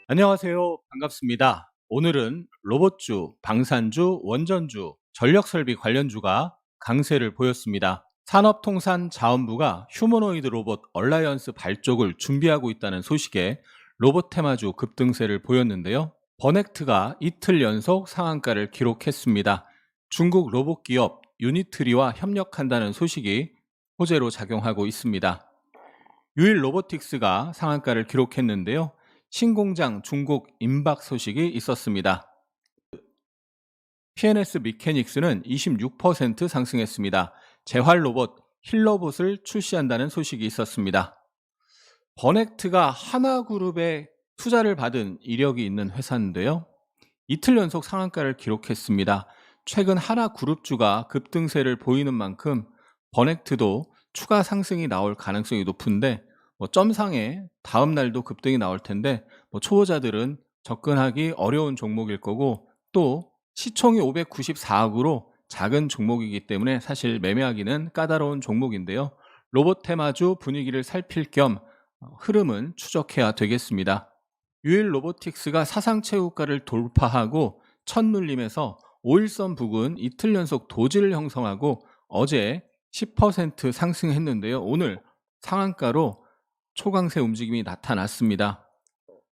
안녕하세요. 반갑습니다. 오늘은 로봇주, 방산주, 원전주, 전력설비 관련주가 강세를 보였습니다. 산업통상자원부가 휴머노이드 로봇 얼라이언스 발족을 준비하고 있다는 소식에 로봇 테마주 급등세를 보였는데요. 버넥트가 이틀 연속 상한가를 기록했습니다. 중국 로봇 기업 유니트리와 협력한다는 소식이 호재로 작용하고 있습니다. 유일 로보틱스가 상한가를 기록했는데요. 신공장 중국 임박 소식이 있었습니다. PNS 미케닉스는 26% 상승했습니다. 재활 로봇 힐로봇을 출시한다는 소식이 있었습니다. 버넥트가 하나그룹에 투자를 받은 이력이 있는 회사인데요. 이틀 연속 상한가를 기록했습니다. 최근 하나그룹주가 급등세를 보이는 만큼 버넥트도 추가 상승이 나올 가능성이 높은데 점상에 다음 날도 급등이 나올 텐데 초보자들은 접근하기 어려운 종목일 거고 또 시총이 594억으로 작은 종목이기 때문에 사실 매매하기는 까다로운 종목인데요. 로봇 테마주 분위기를 살필 겸 흐름은 추적해야 되겠습니다. 유일 로보틱스가 사상 최고가를 돌파하고 첫눌림에서 5일선 부근 이틀 연속 도지를 형성하고 어제 10% 상승했는데요. 오늘 상한가로 초강세 움직임이 나타났습니다.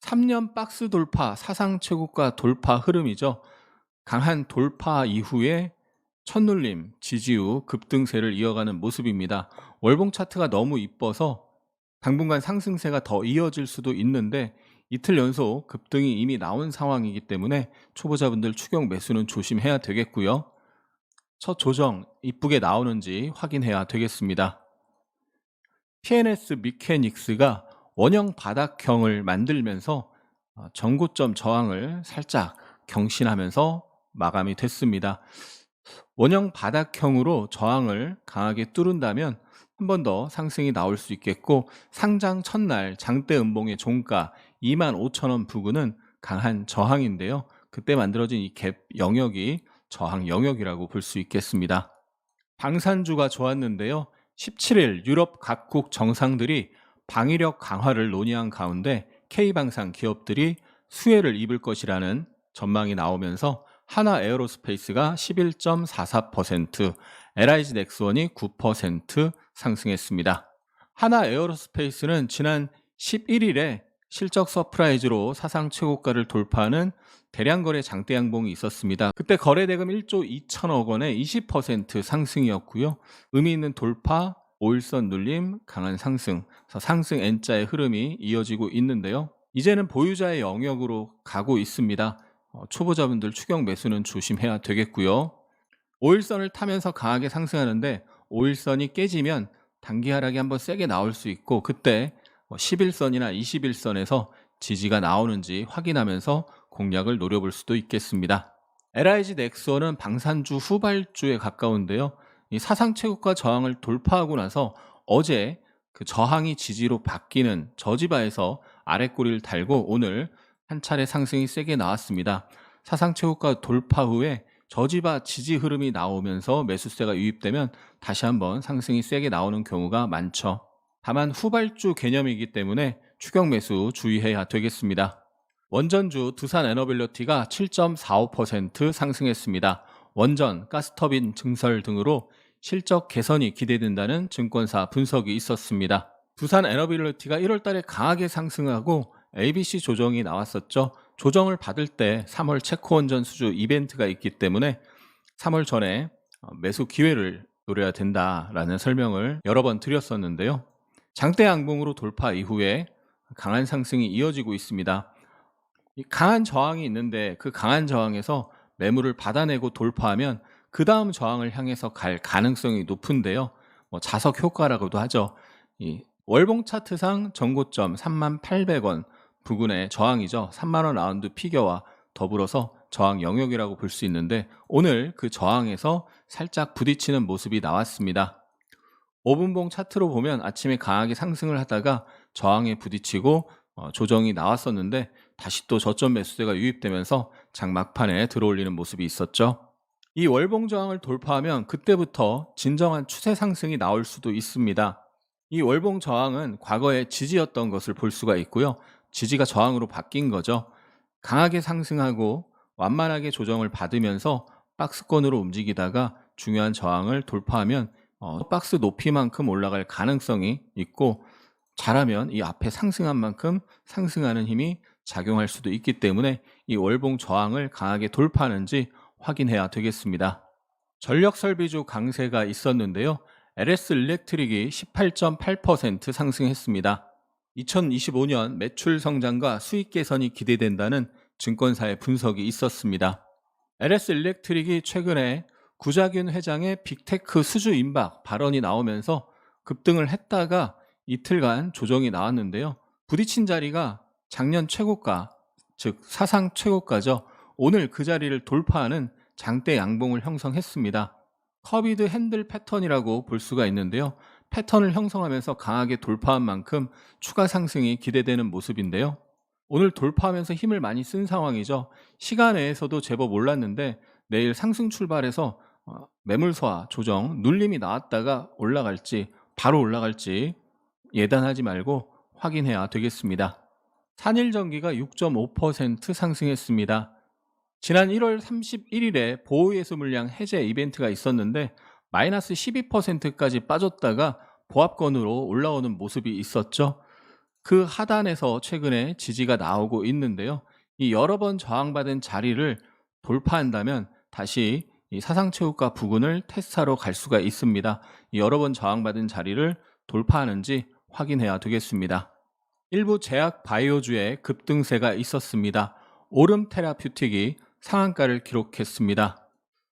3년 박스 돌파, 사상 최고가 돌파 흐름이죠. 강한 돌파 이후에 첫눌림, 지지 후 급등세를 이어가는 모습입니다. 월봉 차트가 너무 이뻐서 당분간 상승세가 더 이어질 수도 있는데 이틀 연속 급등이 이미 나온 상황이기 때문에 초보자분들 추격 매수는 조심해야 되겠고요. 첫 조정 이쁘게 나오는지 확인해야 되겠습니다. PNS 미케닉스가 원형 바닥형을 만들면서 전고점 저항을 살짝 경신하면서 마감이 됐습니다. 원형 바닥형으로 저항을 강하게 뚫은다면 한 번 더 상승이 나올 수 있겠고 상장 첫날 장대 음봉의 종가 25,000원 부근은 강한 저항인데요. 그때 만들어진 이 갭 영역이 저항 영역이라고 볼 수 있겠습니다. 방산주가 좋았는데요. 17일 유럽 각국 정상들이 방위력 강화를 논의한 가운데 K방산 기업들이 수혜를 입을 것이라는 전망이 나오면서 하나 에어로스페이스가 11.44%, LIG 넥스원이 9% 상승했습니다. 하나 에어로스페이스는 지난 11일에 실적 서프라이즈로 사상 최고가를 돌파하는 대량거래 장대 양봉이 있었습니다. 그때 거래대금 1조 2천억 원의 20% 상승이었고요. 의미 있는 돌파, 5일선 눌림, 강한 상승, 상승 N자의 흐름이 이어지고 있는데요. 이제는 보유자의 영역으로 가고 있습니다. 초보자분들 추격 매수는 조심해야 되겠고요. 5일선을 타면서 강하게 상승하는데 5일선이 깨지면 단기 하락이 한번 세게 나올 수 있고 그때 11선이나 21선에서 지지가 나오는지 확인하면서 공략을 노려볼 수도 있겠습니다. LIG 넥스원은 방산주 후발주에 가까운데요. 이 사상 최고가 저항을 돌파하고 나서 어제 그 저항이 지지로 바뀌는 저지바에서 아랫꼬리를 달고 오늘 한 차례 상승이 세게 나왔습니다. 사상 최고가 돌파 후에 저지바 지지 흐름이 나오면서 매수세가 유입되면 다시 한번 상승이 세게 나오는 경우가 많죠. 다만 후발주 개념이기 때문에 추격 매수 주의해야 되겠습니다. 원전주 두산에너빌리티가 7.45% 상승했습니다. 원전, 가스터빈 증설 등으로 실적 개선이 기대된다는 증권사 분석이 있었습니다. 두산에너빌리티가 1월 달에 강하게 상승하고 ABC 조정이 나왔었죠. 조정을 받을 때 3월 체코원전 수주 이벤트가 있기 때문에 3월 전에 매수 기회를 노려야 된다라는 설명을 여러 번 드렸었는데요. 장대 양봉으로 돌파 이후에 강한 상승이 이어지고 있습니다. 이 강한 저항이 있는데 그 강한 저항에서 매물을 받아내고 돌파하면 그 다음 저항을 향해서 갈 가능성이 높은데요. 자석 효과라고도 하죠. 이 월봉 차트상 전고점 38,000원 부근의 저항이죠. 3만원 라운드 피겨와 더불어서 저항 영역이라고 볼 수 있는데 오늘 그 저항에서 살짝 부딪히는 모습이 나왔습니다. 5분봉 차트로 보면 아침에 강하게 상승을 하다가 저항에 부딪히고 조정이 나왔었는데 다시 또 저점 매수세가 유입되면서 장 막판에 들어올리는 모습이 있었죠. 이 월봉 저항을 돌파하면 그때부터 진정한 추세 상승이 나올 수도 있습니다. 이 월봉 저항은 과거에 지지였던 것을 볼 수가 있고요. 지지가 저항으로 바뀐 거죠. 강하게 상승하고 완만하게 조정을 받으면서 박스권으로 움직이다가 중요한 저항을 돌파하면 박스 높이만큼 올라갈 가능성이 있고, 잘하면 이 앞에 상승한 만큼 상승하는 힘이 작용할 수도 있기 때문에 이 월봉 저항을 강하게 돌파하는지 확인해야 되겠습니다. 전력 설비주 강세가 있었는데요. LS 일렉트릭이 18.8% 상승했습니다. 2025년 매출 성장과 수익 개선이 기대된다는 증권사의 분석이 있었습니다. LS 일렉트릭이 최근에 구자균 회장의 빅테크 수주 임박 발언이 나오면서 급등을 했다가 이틀간 조정이 나왔는데요. 부딪힌 자리가 작년 최고가, 즉 사상 최고가죠. 오늘 그 자리를 돌파하는 장대 양봉을 형성했습니다. 커비드 핸들 패턴이라고 볼 수가 있는데요. 패턴을 형성하면서 강하게 돌파한 만큼 추가 상승이 기대되는 모습인데요. 오늘 돌파하면서 힘을 많이 쓴 상황이죠. 시간 외에서도 제법 올랐는데 내일 상승 출발해서 매물 소화, 조정, 눌림이 나왔다가 올라갈지 바로 올라갈지 예단하지 말고 확인해야 되겠습니다. 산일전기가 6.5% 상승했습니다. 지난 1월 31일에 보호예수 물량 해제 이벤트가 있었는데 마이너스 12%까지 빠졌다가 보합권으로 올라오는 모습이 있었죠. 그 하단에서 최근에 지지가 나오고 있는데요. 이 여러 번 저항받은 자리를 돌파한다면 다시 이 사상체육가 부근을 테스트하러 갈 수가 있습니다. 이 여러 번 저항받은 자리를 돌파하는지 확인해야 되겠습니다. 일부 제약 바이오주의 급등세가 있었습니다. 오름 테라퓨틱이 상한가를 기록했습니다.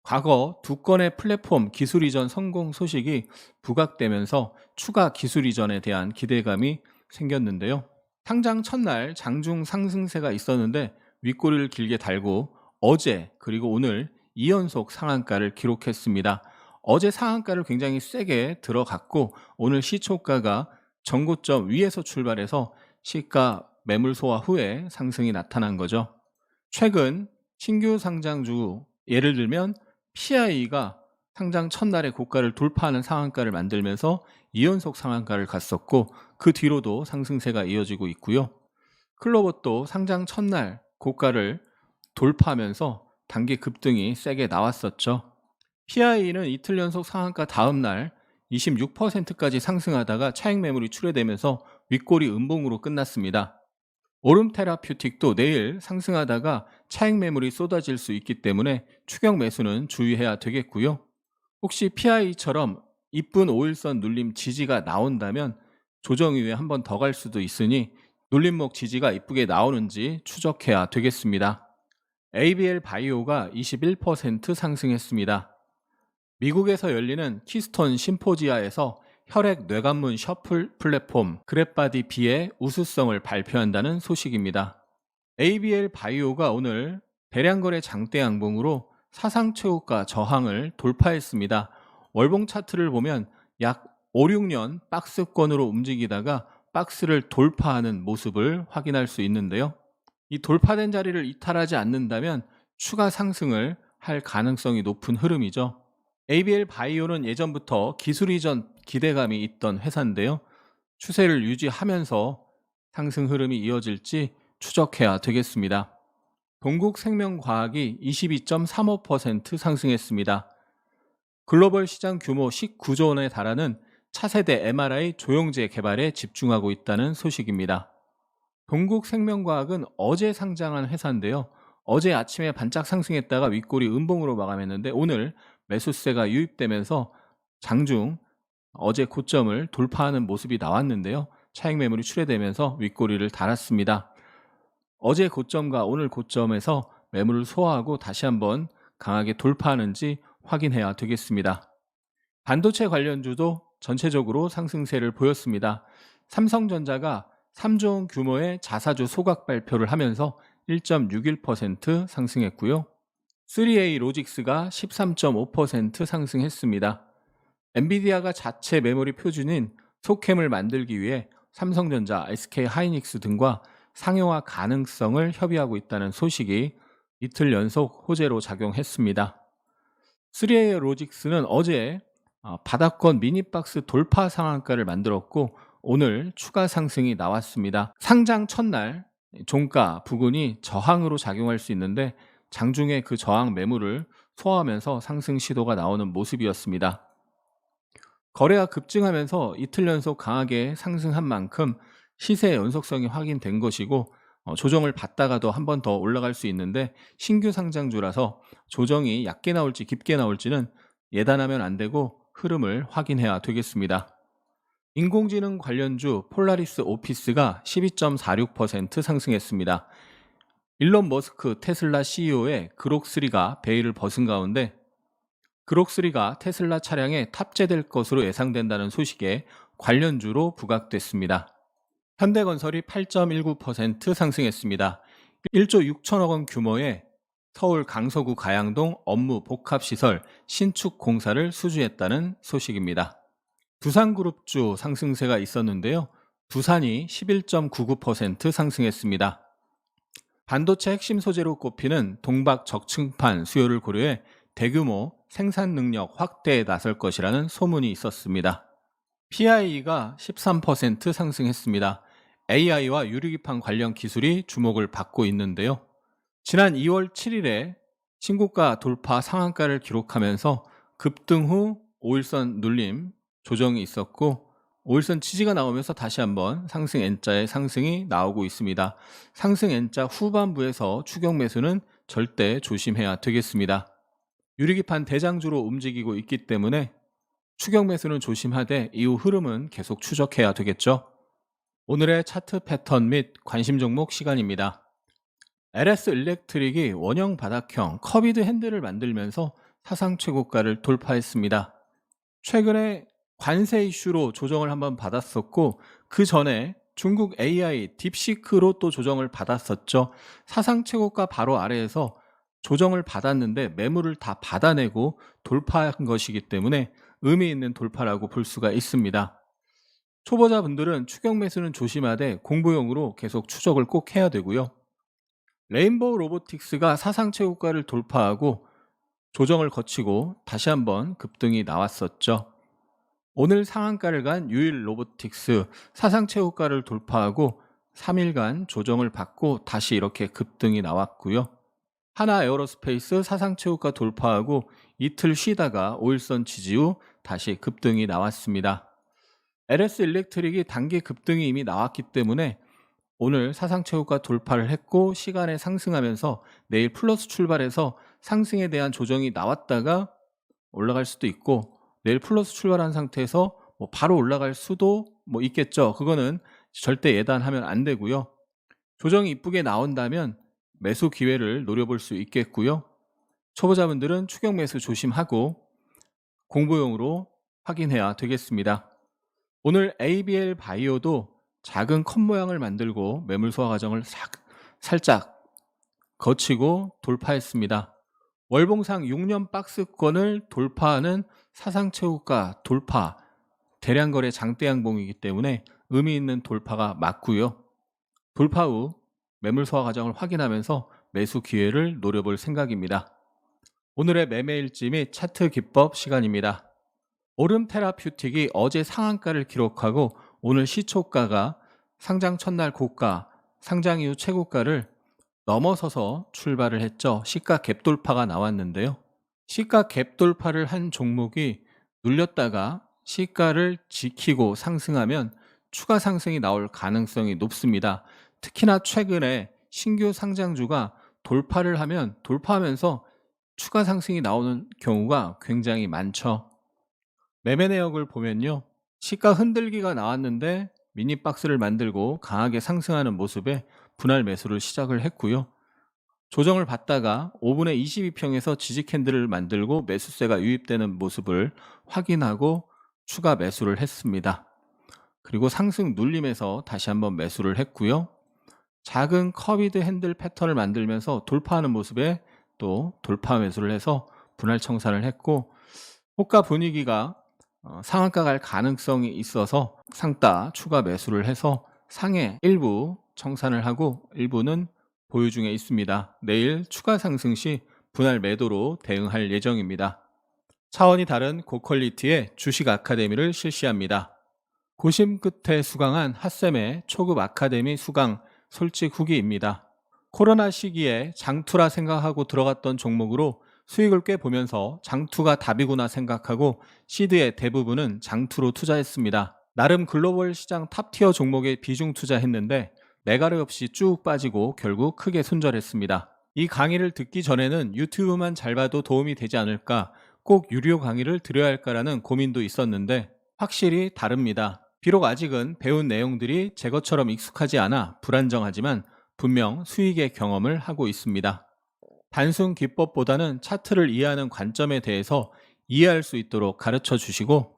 과거 두 건의 플랫폼 기술 이전 성공 소식이 부각되면서 추가 기술 이전에 대한 기대감이 생겼는데요. 상장 첫날 장중 상승세가 있었는데 윗꼬리를 길게 달고 어제 그리고 오늘 2연속 상한가를 기록했습니다. 어제 상한가를 굉장히 세게 들어갔고 오늘 시초가가 전고점 위에서 출발해서 시가 매물 소화 후에 상승이 나타난 거죠. 최근 신규 상장주 예를 들면 PI가 상장 첫날에 고가를 돌파하는 상한가를 만들면서 2연속 상한가를 갔었고 그 뒤로도 상승세가 이어지고 있고요. 클로봇도 상장 첫날 고가를 돌파하면서 단기 급등이 세게 나왔었죠. PI는 이틀 연속 상한가 다음날 26%까지 상승하다가 차익 매물이 출회되면서 윗꼬리 음봉으로 끝났습니다. 오름 테라퓨틱도 내일 상승하다가 차익 매물이 쏟아질 수 있기 때문에 추격 매수는 주의해야 되겠고요. 혹시 PI처럼 이쁜 5일선 눌림 지지가 나온다면 조정 이후에 한 번 더 갈 수도 있으니 눌림목 지지가 이쁘게 나오는지 추적해야 되겠습니다. ABL 바이오가 21% 상승했습니다. 미국에서 열리는 키스톤 심포지아에서 혈액 뇌관문 셔플 플랫폼 그랩바디 B의 우수성을 발표한다는 소식입니다. ABL 바이오가 오늘 대량거래 장대 양봉으로 사상 최고가 저항을 돌파했습니다. 월봉 차트를 보면 약 5, 6년 박스권으로 움직이다가 박스를 돌파하는 모습을 확인할 수 있는데요. 이 돌파된 자리를 이탈하지 않는다면 추가 상승을 할 가능성이 높은 흐름이죠. ABL 바이오는 예전부터 기술 이전 기대감이 있던 회사인데요. 추세를 유지하면서 상승 흐름이 이어질지 추적해야 되겠습니다. 동국생명과학이 22.35% 상승했습니다. 글로벌 시장 규모 19조 원에 달하는 차세대 MRI 조영제 개발에 집중하고 있다는 소식입니다. 동국생명과학은 어제 상장한 회사인데요. 어제 아침에 반짝 상승했다가 윗꼬리 음봉으로 마감했는데 오늘 매수세가 유입되면서 장중 어제 고점을 돌파하는 모습이 나왔는데요. 차익 매물이 출회되면서 윗꼬리를 달았습니다. 어제 고점과 오늘 고점에서 매물을 소화하고 다시 한번 강하게 돌파하는지 확인해야 되겠습니다. 반도체 관련주도 전체적으로 상승세를 보였습니다. 삼성전자가 3조 원 규모의 자사주 소각 발표를 하면서 1.61% 상승했고요. 3A 로직스가 13.5% 상승했습니다. 엔비디아가 자체 메모리 표준인 소캠을 만들기 위해 삼성전자, SK 하이닉스 등과 상용화 가능성을 협의하고 있다는 소식이 이틀 연속 호재로 작용했습니다. 3A 로직스는 어제 바닥권 미니박스 돌파 상한가를 만들었고 오늘 추가 상승이 나왔습니다. 상장 첫날 종가 부근이 저항으로 작용할 수 있는데 장중에 그 저항 매물을 소화하면서 상승 시도가 나오는 모습이었습니다. 거래가 급증하면서 이틀 연속 강하게 상승한 만큼 시세의 연속성이 확인된 것이고 조정을 받다가도 한 번 더 올라갈 수 있는데 신규 상장주라서 조정이 얕게 나올지 깊게 나올지는 예단하면 안 되고 흐름을 확인해야 되겠습니다. 인공지능 관련주 폴라리스 오피스가 12.46% 상승했습니다. 일론 머스크 테슬라 CEO의 그록3가 베일을 벗은 가운데 그록3가 테슬라 차량에 탑재될 것으로 예상된다는 소식에 관련주로 부각됐습니다. 현대건설이 8.19% 상승했습니다. 1조 6천억 원 규모의 서울 강서구 가양동 업무 복합시설 신축 공사를 수주했다는 소식입니다. 두산그룹주 상승세가 있었는데요. 두산이 11.99% 상승했습니다. 반도체 핵심 소재로 꼽히는 동박 적층판 수요를 고려해 대규모 생산 능력 확대에 나설 것이라는 소문이 있었습니다. PIE가 13% 상승했습니다. AI와 유리기판 관련 기술이 주목을 받고 있는데요. 지난 2월 7일에 신고가 돌파 상한가를 기록하면서 급등 후 5일선 눌림 조정이 있었고 5일선 지지가 나오면서 다시 한번 상승 N자의 상승이 나오고 있습니다. 상승 N자 후반부에서 추격 매수는 절대 조심해야 되겠습니다. 유리기판 대장주로 움직이고 있기 때문에 추격 매수는 조심하되 이후 흐름은 계속 추적해야 되겠죠. 오늘의 차트 패턴 및 관심 종목 시간입니다. LS 일렉트릭이 원형 바닥형 커비드 핸들을 만들면서 사상 최고가를 돌파했습니다. 최근에 관세 이슈로 조정을 한번 받았었고 그 전에 중국 AI 딥시크로 또 조정을 받았었죠. 사상 최고가 바로 아래에서 조정을 받았는데 매물을 다 받아내고 돌파한 것이기 때문에 의미 있는 돌파라고 볼 수가 있습니다. 초보자분들은 추격 매수는 조심하되 공부용으로 계속 추적을 꼭 해야 되고요. 레인보우 로보틱스가 사상 최고가를 돌파하고 조정을 거치고 다시 한번 급등이 나왔었죠. 오늘 상한가를 간 유일 로보틱스 사상 최고가를 돌파하고 3일간 조정을 받고 다시 이렇게 급등이 나왔고요. 하나 에어로스페이스 사상 최고가 돌파하고 이틀 쉬다가 5일선 지지 후 다시 급등이 나왔습니다. LS 일렉트릭이 단기 급등이 이미 나왔기 때문에 오늘 사상 최고가 돌파를 했고 시간에 상승하면서 내일 플러스 출발해서 상승에 대한 조정이 나왔다가 올라갈 수도 있고 내일 플러스 출발한 상태에서 바로 올라갈 수도 있겠죠. 그거는 절대 예단하면 안 되고요. 조정이 이쁘게 나온다면 매수 기회를 노려볼 수 있겠고요. 초보자분들은 추격 매수 조심하고 공부용으로 확인해야 되겠습니다. 오늘 ABL 바이오도 작은 컵 모양을 만들고 매물 소화 과정을 살짝 거치고 돌파했습니다. 월봉상 6년 박스권을 돌파하는 사상 최고가 돌파, 대량 거래 장대 양봉이기 때문에 의미 있는 돌파가 맞고요. 돌파 후 매물 소화 과정을 확인하면서 매수 기회를 노려볼 생각입니다. 오늘의 매매일지 및 차트 기법 시간입니다. 오름 테라퓨틱이 어제 상한가를 기록하고 오늘 시초가가 상장 첫날 고가, 상장 이후 최고가를 넘어서서 출발을 했죠. 시가 갭 돌파가 나왔는데요. 시가 갭 돌파를 한 종목이 눌렸다가 시가를 지키고 상승하면 추가 상승이 나올 가능성이 높습니다. 특히나 최근에 신규 상장주가 돌파를 하면 돌파하면서 추가 상승이 나오는 경우가 굉장히 많죠. 매매 내역을 보면요. 시가 흔들기가 나왔는데 미니 박스를 만들고 강하게 상승하는 모습에 분할 매수를 시작을 했고요. 조정을 받다가 5분의 22평에서 지지 캔들을 만들고 매수세가 유입되는 모습을 확인하고 추가 매수를 했습니다. 그리고 상승 눌림에서 다시 한번 매수를 했고요. 작은 커비드 핸들 패턴을 만들면서 돌파하는 모습에 또 돌파 매수를 해서 분할 청산을 했고 호가 분위기가 상한가 갈 가능성이 있어서 상따 추가 매수를 해서 상해 일부 청산을 하고 일부는 보유 중에 있습니다. 내일 추가 상승 시 분할 매도로 대응할 예정입니다. 차원이 다른 고퀄리티의 주식 아카데미를 실시합니다. 고심 끝에 수강한 핫쌤의 초급 아카데미 수강 솔직 후기입니다. 코로나 시기에 장투라 생각하고 들어갔던 종목으로 수익을 꽤 보면서 장투가 답이구나 생각하고 시드의 대부분은 장투로 투자했습니다. 나름 글로벌 시장 탑티어 종목에 비중 투자했는데 매가리 없이 쭉 빠지고 결국 크게 손절했습니다. 이 강의를 듣기 전에는 유튜브만 잘 봐도 도움이 되지 않을까, 꼭 유료 강의를 들어야 할까라는 고민도 있었는데 확실히 다릅니다. 비록 아직은 배운 내용들이 제 것처럼 익숙하지 않아 불안정하지만 분명 수익의 경험을 하고 있습니다. 단순 기법보다는 차트를 이해하는 관점에 대해서 이해할 수 있도록 가르쳐 주시고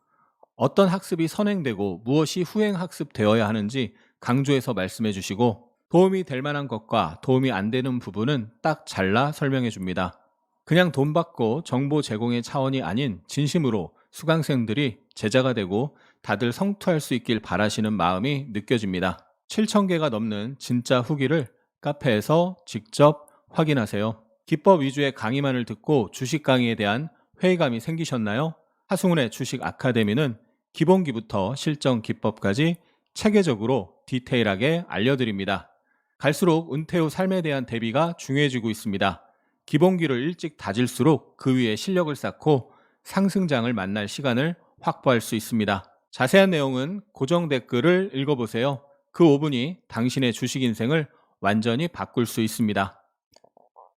어떤 학습이 선행되고 무엇이 후행학습되어야 하는지 강조해서 말씀해 주시고 도움이 될 만한 것과 도움이 안 되는 부분은 딱 잘라 설명해 줍니다. 그냥 돈 받고 정보 제공의 차원이 아닌 진심으로 수강생들이 제자가 되고 다들 성투할 수 있길 바라시는 마음이 느껴집니다. 7,000개가 넘는 진짜 후기를 카페에서 직접 확인하세요. 기법 위주의 강의만을 듣고 주식 강의에 대한 회의감이 생기셨나요? 하승훈의 주식 아카데미는 기본기부터 실전 기법까지 체계적으로 디테일하게 알려드립니다. 갈수록 은퇴 후 삶에 대한 대비가 중요해지고 있습니다. 기본기를 일찍 다질수록 그 위에 실력을 쌓고 상승장을 만날 시간을 확보할 수 있습니다. 자세한 내용은 고정 댓글을 읽어보세요. 그 5분이 당신의 주식 인생을 완전히 바꿀 수 있습니다.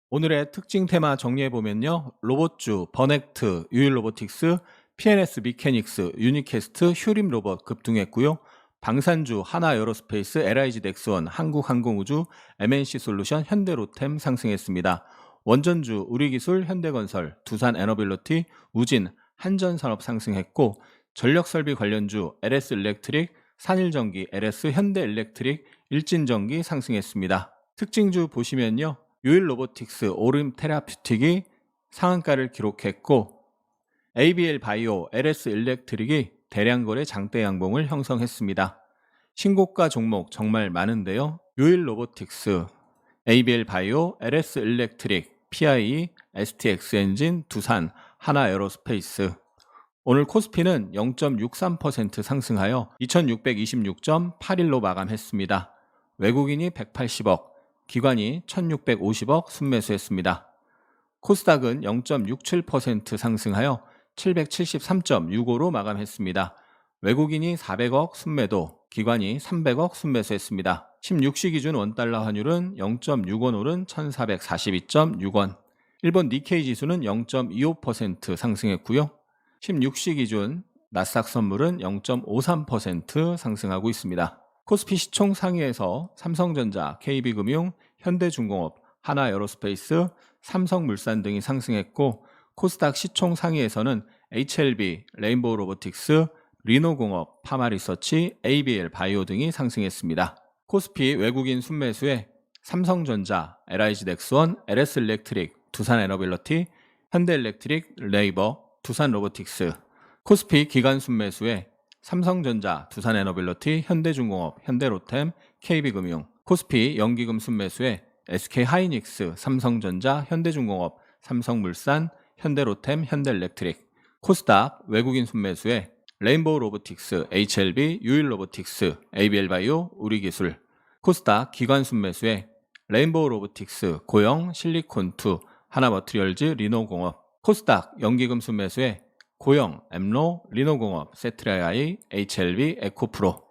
오늘의 특징 테마 정리해보면요. 로봇주, 버넥트, 유일로보틱스, PNS 미케닉스, 유니캐스트, 휴림 로봇 급등했고요. 방산주, 하나에어로스페이스, LIG 넥스원, 한국항공우주, MNC 솔루션, 현대로템 상승했습니다. 원전주, 우리기술, 현대건설, 두산에너빌리티, 우진, 한전산업 상승했고 전력설비 관련주, LS일렉트릭, 산일전기, LS, 현대일렉트릭, 일진전기 상승했습니다. 특징주 보시면요. 유일로보틱스, 오름 테라퓨틱이 상한가를 기록했고 ABL 바이오, LS 일렉트릭이 대량 거래 장대 양봉을 형성했습니다. 신고가 종목 정말 많은데요. 유일로보틱스, ABL 바이오, LS 일렉트릭, PIE, STX 엔진, 두산, 하나에어로스페이스. 오늘 코스피는 0.63% 상승하여 2626.81로 마감했습니다. 외국인이 180억, 기관이 1650억 순매수했습니다. 코스닥은 0.67% 상승하여 773.65로 마감했습니다. 외국인이 400억 순매도, 기관이 300억 순매수했습니다. 16시 기준 원달러 환율은 0.6원 오른 1442.6원. 일본 니케이 지수는 0.25% 상승했고요. 16시 기준 나스닥 선물은 0.53% 상승하고 있습니다. 코스피 시총 상위에서 삼성전자, KB금융, 현대중공업, 하나에어로스페이스, 삼성물산 등이 상승했고 코스닥 시총 상위에서는 HLB, 레인보우 로보틱스, 리노공업, 파마리서치, ABL 바이오 등이 상승했습니다. 코스피 외국인 순매수에 삼성전자, LIG 넥스원, LS일렉트릭, 두산에너빌리티, 현대일렉트릭, 레이버, 두산로보틱스. 코스피 기관 순매수에 삼성전자, 두산에너빌리티, 현대중공업, 현대로템, KB금융. 코스피 연기금 순매수에 SK하이닉스, 삼성전자, 현대중공업, 삼성물산, 현대로템, 현대일렉트릭. 코스닥 외국인 순매수에 레인보우 로보틱스, HLB, 유일로보틱스, ABL바이오, 우리기술. 코스닥 기관 순매수에 레인보우 로보틱스, 고영, 실리콘2, 하나머트리얼즈, 리노공업. 코스닥 연기금 순매수에 고영, 엠로, 리노공업, 세트라이, HLB, 에코프로.